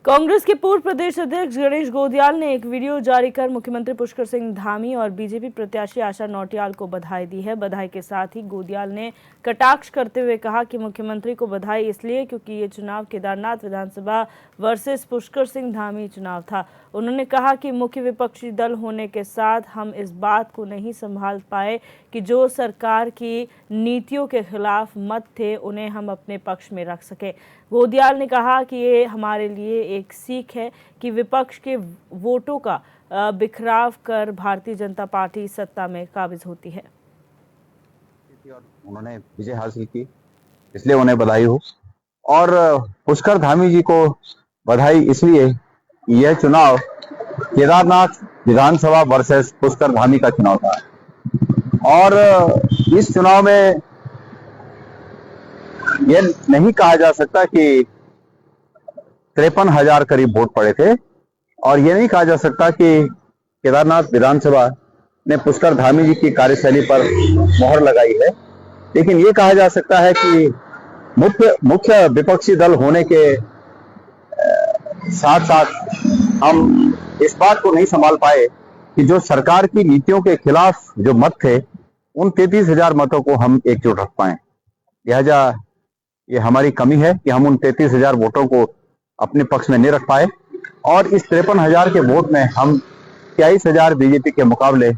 कांग्रेस के पूर्व प्रदेश अध्यक्ष गणेश गोदियाल ने एक वीडियो जारी कर मुख्यमंत्री पुष्कर सिंह धामी और बीजेपी प्रत्याशी आशा नौटियाल को बधाई दी है। बधाई के साथ ही गोदियाल ने कटाक्ष करते हुए कहा कि मुख्यमंत्री को बधाई इसलिए क्योंकि ये चुनाव केदारनाथ विधानसभा वर्सेस पुष्कर सिंह धामी चुनाव था। उन्होंने कहा कि मुख्य विपक्षी दल होने के साथ हम इस बात को नहीं संभाल पाए कि जो सरकार की नीतियों के खिलाफ मत थे उन्हें हम अपने पक्ष में रख सके। गोदियाल ने कहा कि ये हमारे लिए एक सीख है कि विपक्ष के वोटों का बिखराव कर भारतीय जनता पार्टी सत्ता में काबिज होती है। उन्होंने विजय हासिल की, इसलिए उन्हें बधाई हो। और पुष्कर धामी जी को बधाई इसलिए यह चुनाव केदारनाथ विधानसभा वर्सेस पुष्कर धामी का चुनाव था और इस चुनाव में यह नहीं कहा जा सकता कि 53,000 करीब वोट पड़े थे और यह नहीं कहा जा सकता कि केदारनाथ विधानसभा ने पुष्कर धामी जी की कार्यशैली पर मोहर लगाई है। लेकिन यह कहा जा सकता है कि मुख्य विपक्षी दल होने के साथ साथ हम इस बात को नहीं संभाल पाए कि जो सरकार की नीतियों के खिलाफ जो मत थे उन 33,000 मतों को हम एकजुट रख पाए। लिहाजा ये हमारी कमी है कि हम उन 33,000 वोटों को अपने पक्ष में नहीं रख पाए और इस 53,000 के वोट में हम 23,000 बीजेपी के मुकाबले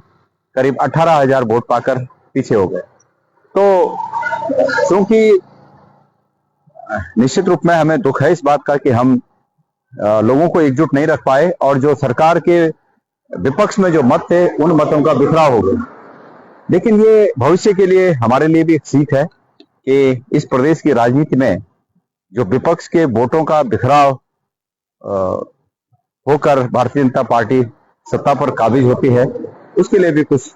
करीब 18,000 वोट पाकर पीछे हो गए। तो क्योंकि निश्चित रूप में हमें दुख है इस बात का कि हम लोगों को एकजुट नहीं रख पाए और जो सरकार के विपक्ष में जो मत थे उन मतों का बिखराव हो गया। लेकिन ये भविष्य के लिए हमारे लिए भी एक सीख है कि इस प्रदेश की राजनीति में जो विपक्ष के वोटों का बिखराव होकर भारतीय जनता पार्टी सत्ता पर काबिज होती है, उसके लिए भी कुछ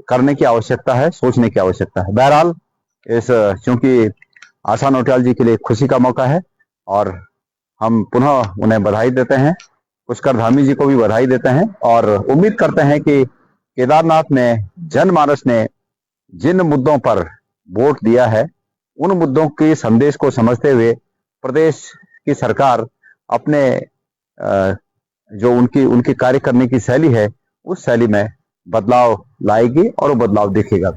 करने की आवश्यकता है, सोचने की आवश्यकता है। बहरहाल क्योंकि आशा नौटियाल जी के लिए खुशी का मौका है और हम पुनः उन्हें बधाई देते हैं, पुष्कर धामी जी को भी बधाई देते हैं और उम्मीद करते हैं कि केदारनाथ में जनमानस ने जिन मुद्दों पर वोट दिया है उन मुद्दों के संदेश को समझते हुए प्रदेश की सरकार अपने जो उनकी कार्य करने की शैली है उस शैली में बदलाव लाएगी और वो बदलाव दिखेगा।